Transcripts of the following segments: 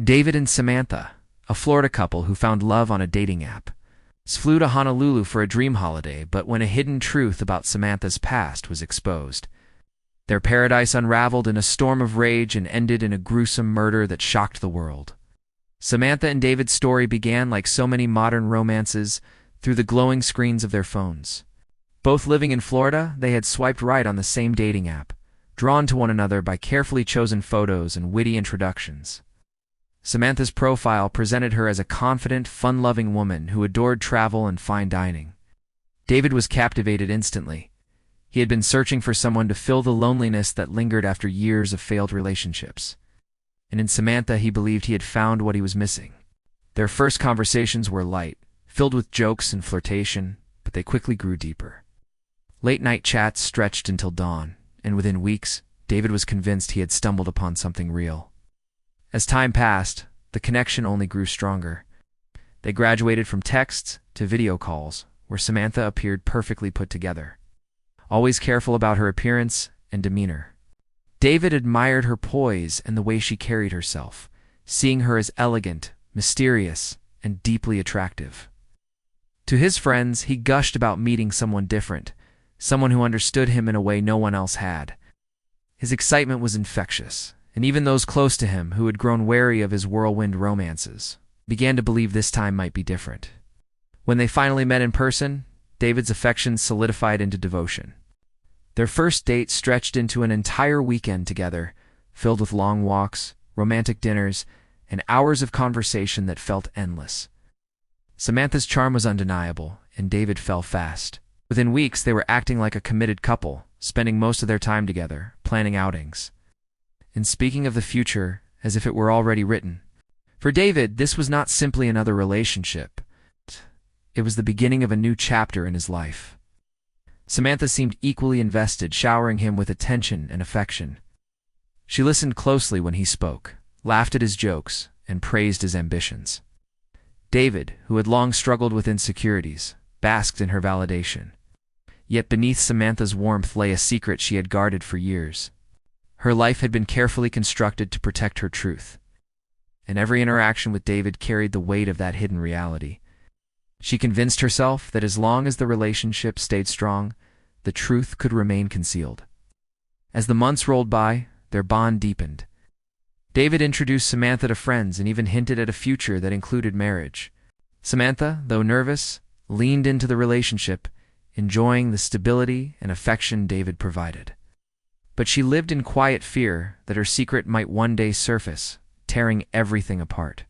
David and Samantha, a Florida couple who found love on a dating app, flew to Honolulu for a dream holiday, but when a hidden truth about Samantha's past was exposed, their paradise unraveled in a storm of rage and ended in a gruesome murder that shocked the world. Samantha and David's story began like so many modern romances, through the glowing screens of their phones. Both living in Florida, they had swiped right on the same dating app, drawn to one another by carefully chosen photos and witty introductions. Samantha's profile presented her as a confident, fun-loving woman who adored travel and fine dining. David was captivated instantly. He had been searching for someone to fill the loneliness that lingered after years of failed relationships. And in Samantha, he believed he had found what he was missing. Their first conversations were light, filled with jokes and flirtation, but they quickly grew deeper. Late-night chats stretched until dawn, and within weeks, David was convinced he had stumbled upon something real. As time passed, the connection only grew stronger. They graduated from texts to video calls, where Samantha appeared perfectly put together, always careful about her appearance and demeanor. David admired her poise and the way she carried herself, seeing her as elegant, mysterious, and deeply attractive. To his friends, he gushed about meeting someone different, someone who understood him in a way no one else had. His excitement was infectious, and even those close to him, who had grown wary of his whirlwind romances, began to believe this time might be different. When they finally met in person, David's affection solidified into devotion. Their first date stretched into an entire weekend together, filled with long walks, romantic dinners, and hours of conversation that felt endless. Samantha's charm was undeniable, and David fell fast. Within weeks, they were acting like a committed couple, spending most of their time together, planning outings, and speaking of the future as if it were already written. For David, this was not simply another relationship. It was the beginning of a new chapter in his life. Samantha seemed equally invested, showering him with attention and affection. She listened closely when he spoke, laughed at his jokes, and praised his ambitions. David, who had long struggled with insecurities, basked in her validation. Yet beneath Samantha's warmth lay a secret she had guarded for years. Her life had been carefully constructed to protect her truth, and every interaction with David carried the weight of that hidden reality. She convinced herself that as long as the relationship stayed strong, the truth could remain concealed. As the months rolled by, their bond deepened. David introduced Samantha to friends and even hinted at a future that included marriage. Samantha, though nervous, leaned into the relationship, enjoying the stability and affection David provided. But she lived in quiet fear that her secret might one day surface, tearing everything apart.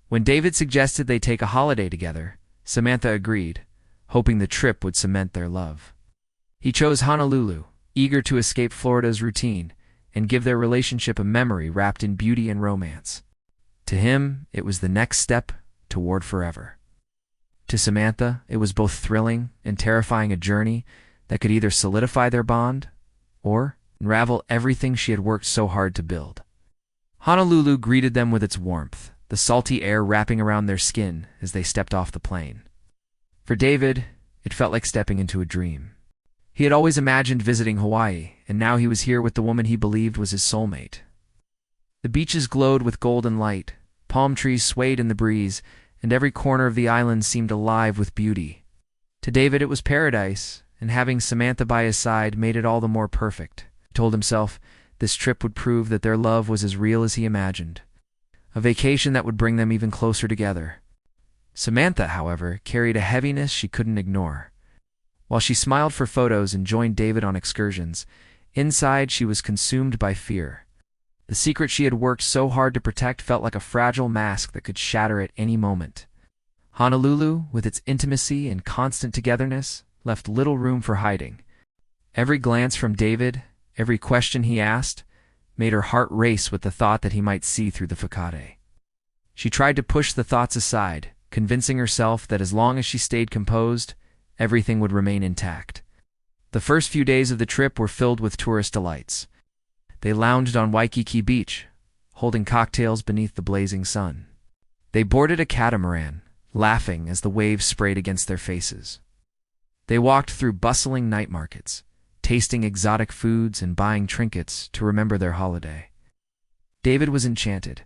When David suggested they take a holiday together, Samantha agreed, hoping the trip would cement their love. He chose Honolulu, eager to escape Florida's routine and give their relationship a memory wrapped in beauty and romance. To him, it was the next step toward forever. To Samantha, it was both thrilling and terrifying, a journey that could either solidify their bond or unravel everything she had worked so hard to build. Honolulu greeted them with its warmth, the salty air wrapping around their skin as they stepped off the plane. For David, it felt like stepping into a dream. He had always imagined visiting Hawaii, and now he was here with the woman he believed was his soulmate. The beaches glowed with golden light, palm trees swayed in the breeze, and every corner of the island seemed alive with beauty. To David, it was paradise, and having Samantha by his side made it all the more perfect. He told himself this trip would prove that their love was as real as he imagined, a vacation that would bring them even closer together. Samantha, however, carried a heaviness she couldn't ignore. While she smiled for photos and joined David on excursions, inside she was consumed by fear. The secret she had worked so hard to protect felt like a fragile mask that could shatter at any moment. Honolulu, with its intimacy and constant togetherness, left little room for hiding. Every glance from David, every question he asked, made her heart race with the thought that he might see through the facade. She tried to push the thoughts aside, convincing herself that as long as she stayed composed, everything would remain intact. The first few days of the trip were filled with tourist delights. They lounged on Waikiki Beach, holding cocktails beneath the blazing sun. They boarded a catamaran, laughing as the waves sprayed against their faces. They walked through bustling night markets, tasting exotic foods and buying trinkets to remember their holiday. David was enchanted,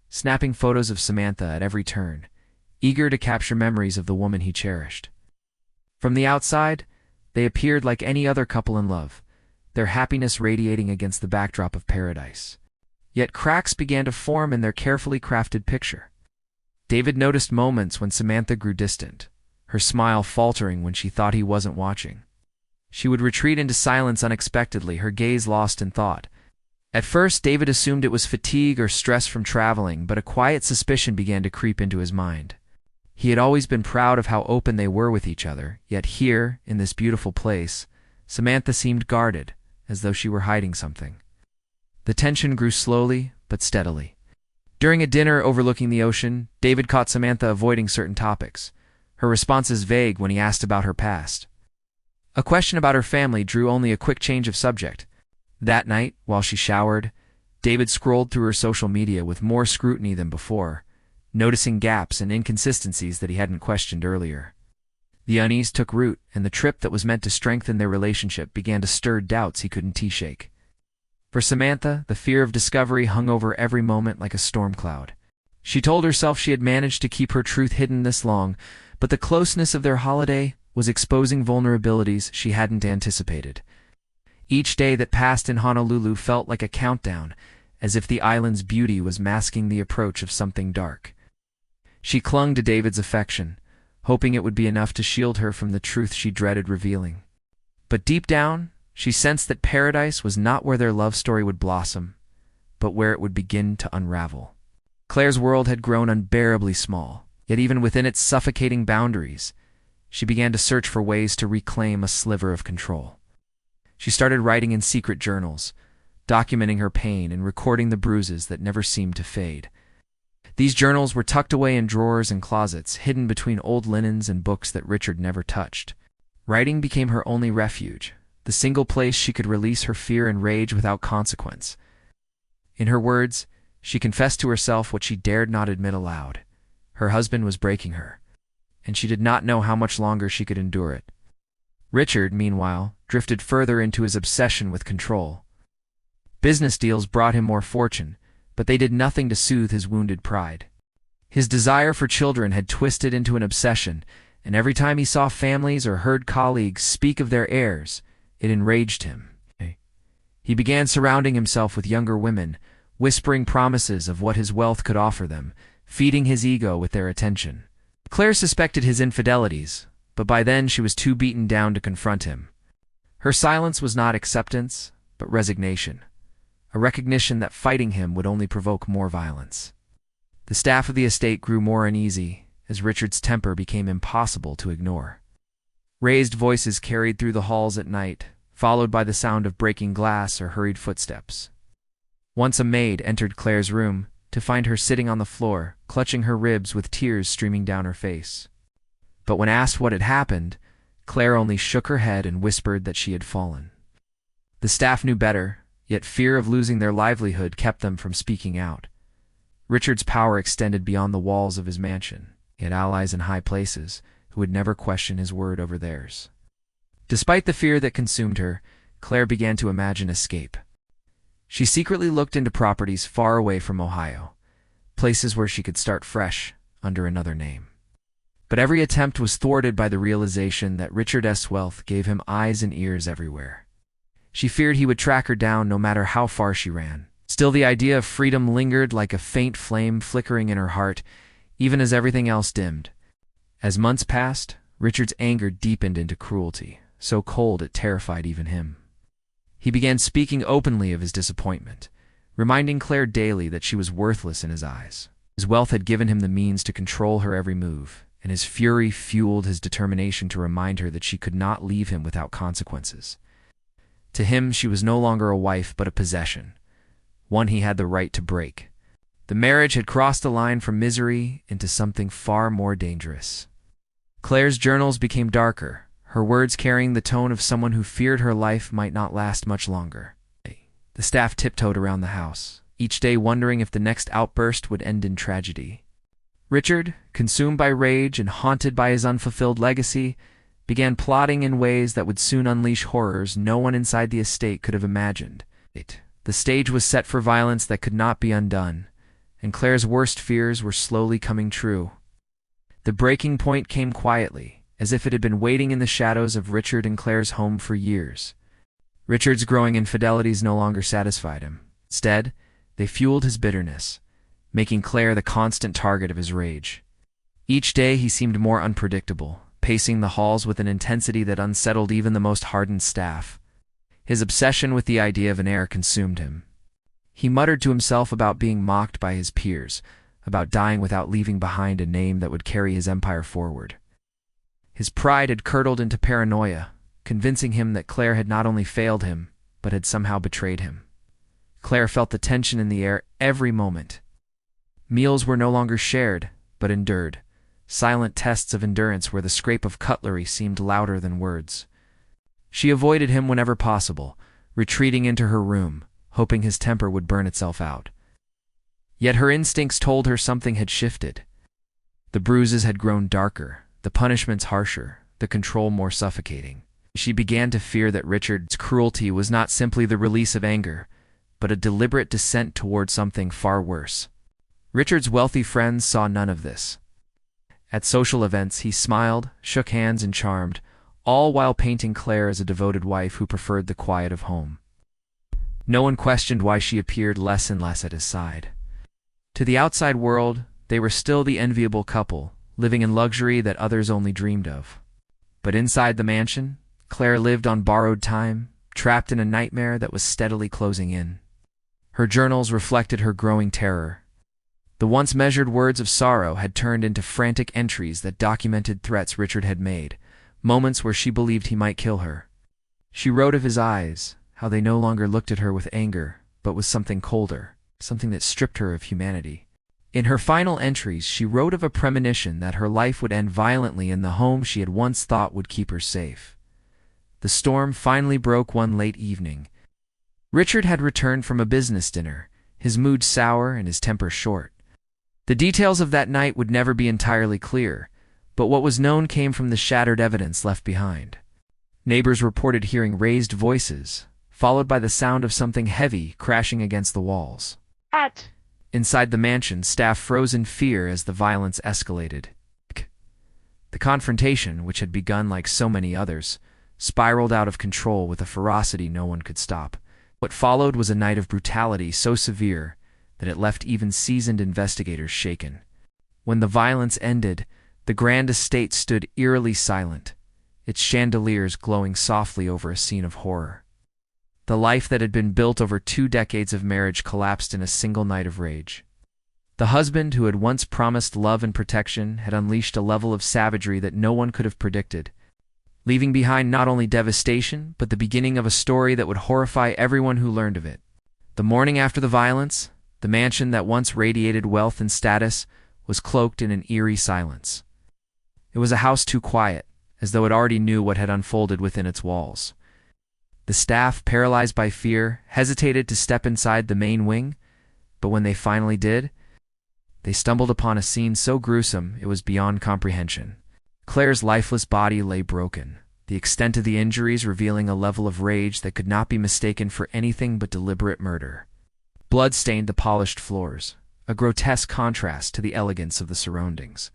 snapping photos of Samantha at every turn, eager to capture memories of the woman he cherished. From the outside, they appeared like any other couple in love, their happiness radiating against the backdrop of paradise. Yet cracks began to form in their carefully crafted picture. David noticed moments when Samantha grew distant, her smile faltering when she thought he wasn't watching. She would retreat into silence unexpectedly, her gaze lost in thought. At first, David assumed it was fatigue or stress from traveling, but a quiet suspicion began to creep into his mind. He had always been proud of how open they were with each other, yet here, in this beautiful place, Samantha seemed guarded, as though she were hiding something. The tension grew slowly, but steadily. During a dinner overlooking the ocean, David caught Samantha avoiding certain topics, her responses vague when he asked about her past. A question about her family drew only a quick change of subject. That night, while she showered, David scrolled through her social media with more scrutiny than before, noticing gaps and inconsistencies that he hadn't questioned earlier. The unease took root, and the trip that was meant to strengthen their relationship began to stir doubts he couldn't shake. For Samantha, the fear of discovery hung over every moment like a storm cloud. She told herself she had managed to keep her truth hidden this long, but the closeness of their holiday was exposing vulnerabilities she hadn't anticipated. Each day that passed in Honolulu felt like a countdown, as if the island's beauty was masking the approach of something dark. She clung to David's affection, hoping it would be enough to shield her from the truth she dreaded revealing. But deep down, she sensed that paradise was not where their love story would blossom, but where it would begin to unravel. Claire's world had grown unbearably small, yet even within its suffocating boundaries, she began to search for ways to reclaim a sliver of control. She started writing in secret journals, documenting her pain and recording the bruises that never seemed to fade. These journals were tucked away in drawers and closets, hidden between old linens and books that Richard never touched. Writing became her only refuge, the single place she could release her fear and rage without consequence. In her words, she confessed to herself what she dared not admit aloud. Her husband was breaking her, and she did not know how much longer she could endure it. Richard, meanwhile, drifted further into his obsession with control. Business deals brought him more fortune, but they did nothing to soothe his wounded pride. His desire for children had twisted into an obsession, and every time he saw families or heard colleagues speak of their heirs, it enraged him. He began surrounding himself with younger women, whispering promises of what his wealth could offer them, feeding his ego with their attention. Claire suspected his infidelities, but by then she was too beaten down to confront him. Her silence was not acceptance, but resignation, a recognition that fighting him would only provoke more violence. The staff of the estate grew more uneasy, as Richard's temper became impossible to ignore. Raised voices carried through the halls at night, followed by the sound of breaking glass or hurried footsteps. Once a maid entered Claire's room, to find her sitting on the floor, clutching her ribs with tears streaming down her face. But when asked what had happened, Claire only shook her head and whispered that she had fallen. The staff knew better, yet fear of losing their livelihood kept them from speaking out. Richard's power extended beyond the walls of his mansion. He had allies in high places who would never question his word over theirs. Despite the fear that consumed her, Claire began to imagine escape. She secretly looked into properties far away from Ohio, places where she could start fresh under another name. But every attempt was thwarted by the realization that Richard's wealth gave him eyes and ears everywhere. She feared he would track her down no matter how far she ran. Still, the idea of freedom lingered like a faint flame flickering in her heart, even as everything else dimmed. As months passed, Richard's anger deepened into cruelty, so cold it terrified even him. He began speaking openly of his disappointment, reminding Claire daily that she was worthless in his eyes. His wealth had given him the means to control her every move, and his fury fueled his determination to remind her that she could not leave him without consequences. To him, she was no longer a wife but a possession, one he had the right to break. The marriage had crossed the line from misery into something far more dangerous. Claire's journals became darker, her words carrying the tone of someone who feared her life might not last much longer. The staff tiptoed around the house, each day wondering if the next outburst would end in tragedy. Richard, consumed by rage and haunted by his unfulfilled legacy, began plotting in ways that would soon unleash horrors no one inside the estate could have imagined. The stage was set for violence that could not be undone, and Claire's worst fears were slowly coming true. The breaking point came quietly, as if it had been waiting in the shadows of Richard and Claire's home for years. Richard's growing infidelities no longer satisfied him. Instead, they fueled his bitterness, making Claire the constant target of his rage. Each day he seemed more unpredictable, pacing the halls with an intensity that unsettled even the most hardened staff. His obsession with the idea of an heir consumed him. He muttered to himself about being mocked by his peers, about dying without leaving behind a name that would carry his empire forward. His pride had curdled into paranoia, convincing him that Claire had not only failed him, but had somehow betrayed him. Claire felt the tension in the air every moment. Meals were no longer shared, but endured. Silent tests of endurance where the scrape of cutlery seemed louder than words. She avoided him whenever possible, retreating into her room, hoping his temper would burn itself out. Yet her instincts told her something had shifted. The bruises had grown darker, the punishments harsher, the control more suffocating. She began to fear that Richard's cruelty was not simply the release of anger, but a deliberate descent toward something far worse. Richard's wealthy friends saw none of this. At social events, he smiled, shook hands, and charmed, all while painting Claire as a devoted wife who preferred the quiet of home. No one questioned why she appeared less and less at his side. To the outside world, they were still the enviable couple, living in luxury that others only dreamed of. But inside the mansion, Claire lived on borrowed time, trapped in a nightmare that was steadily closing in. Her journals reflected her growing terror. The once measured words of sorrow had turned into frantic entries that documented threats Richard had made, moments where she believed he might kill her. She wrote of his eyes, how they no longer looked at her with anger, but with something colder, something that stripped her of humanity. In her final entries, she wrote of a premonition that her life would end violently in the home she had once thought would keep her safe. The storm finally broke one late evening. Richard had returned from a business dinner, his mood sour and his temper short. The details of that night would never be entirely clear, but what was known came from the shattered evidence left behind. Neighbors reported hearing raised voices, followed by the sound of something heavy crashing against the walls. Inside the mansion, staff froze in fear as the violence escalated. The confrontation, which had begun like so many others, spiraled out of control with a ferocity no one could stop. What followed was a night of brutality so severe that it left even seasoned investigators shaken. When the violence ended, the grand estate stood eerily silent, its chandeliers glowing softly over a scene of horror. The life that had been built over 2 decades of marriage collapsed in a single night of rage. The husband who had once promised love and protection had unleashed a level of savagery that no one could have predicted, leaving behind not only devastation, but the beginning of a story that would horrify everyone who learned of it. The morning after the violence, the mansion that once radiated wealth and status was cloaked in an eerie silence. It was a house too quiet, as though it already knew what had unfolded within its walls. The staff, paralyzed by fear, hesitated to step inside the main wing, but when they finally did, they stumbled upon a scene so gruesome it was beyond comprehension. Claire's lifeless body lay broken, the extent of the injuries revealing a level of rage that could not be mistaken for anything but deliberate murder. Blood stained the polished floors, a grotesque contrast to the elegance of the surroundings.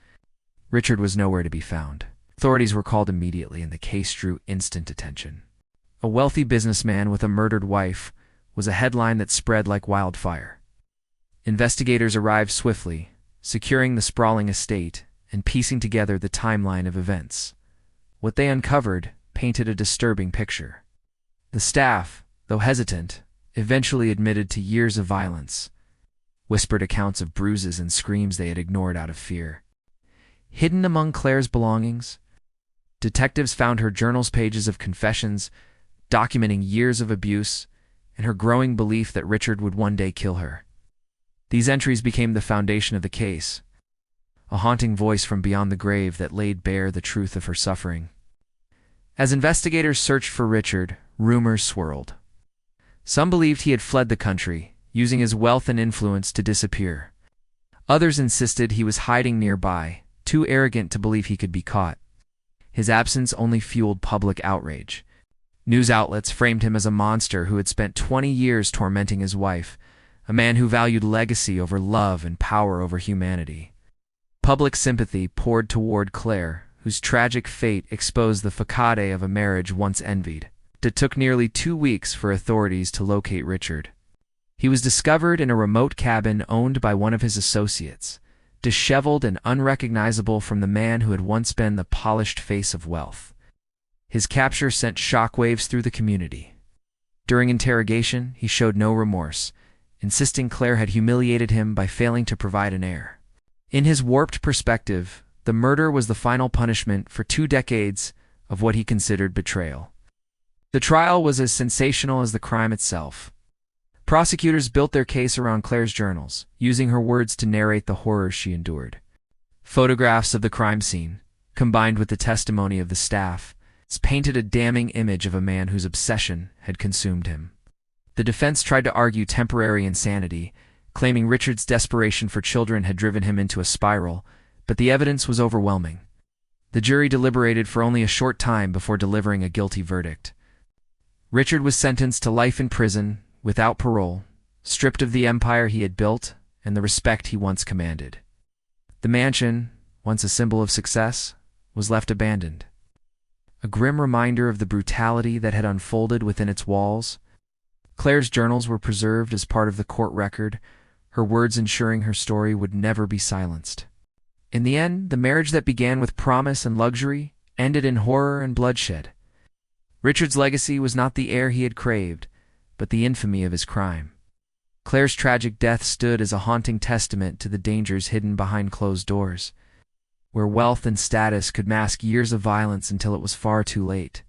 Richard was nowhere to be found. Authorities were called immediately, and the case drew instant attention. A wealthy businessman with a murdered wife was a headline that spread like wildfire. Investigators arrived swiftly, securing the sprawling estate and piecing together the timeline of events. What they uncovered painted a disturbing picture. The staff, though hesitant, eventually admitted to years of violence, whispered accounts of bruises and screams they had ignored out of fear. Hidden among Claire's belongings, detectives found her journals pages of confessions documenting years of abuse and her growing belief that Richard would one day kill her. These entries became the foundation of the case, a haunting voice from beyond the grave that laid bare the truth of her suffering. As investigators searched for Richard, rumors swirled. Some believed he had fled the country, using his wealth and influence to disappear. Others insisted he was hiding nearby, too arrogant to believe he could be caught. His absence only fueled public outrage. News outlets framed him as a monster who had spent 20 years tormenting his wife, a man who valued legacy over love and power over humanity. Public sympathy poured toward Claire, whose tragic fate exposed the facade of a marriage once envied. It took nearly 2 weeks for authorities to locate Richard. He was discovered in a remote cabin owned by one of his associates, disheveled and unrecognizable from the man who had once been the polished face of wealth. His capture sent shockwaves through the community. During interrogation, he showed no remorse, insisting Claire had humiliated him by failing to provide an heir. In his warped perspective, the murder was the final punishment for 2 decades of what he considered betrayal. The trial was as sensational as the crime itself. Prosecutors built their case around Claire's journals, using her words to narrate the horrors she endured. Photographs of the crime scene, combined with the testimony of the staff, painted a damning image of a man whose obsession had consumed him. The defense tried to argue temporary insanity, claiming Richard's desperation for children had driven him into a spiral, but the evidence was overwhelming. The jury deliberated for only a short time before delivering a guilty verdict. Richard was sentenced to life in prison, without parole, stripped of the empire he had built and the respect he once commanded. The mansion, once a symbol of success, was left abandoned. A grim reminder of the brutality that had unfolded within its walls. Claire's journals were preserved as part of the court record, her words ensuring her story would never be silenced. In the end, the marriage that began with promise and luxury ended in horror and bloodshed. Richard's legacy was not the heir he had craved, but the infamy of his crime. Claire's tragic death stood as a haunting testament to the dangers hidden behind closed doors, where wealth and status could mask years of violence until it was far too late.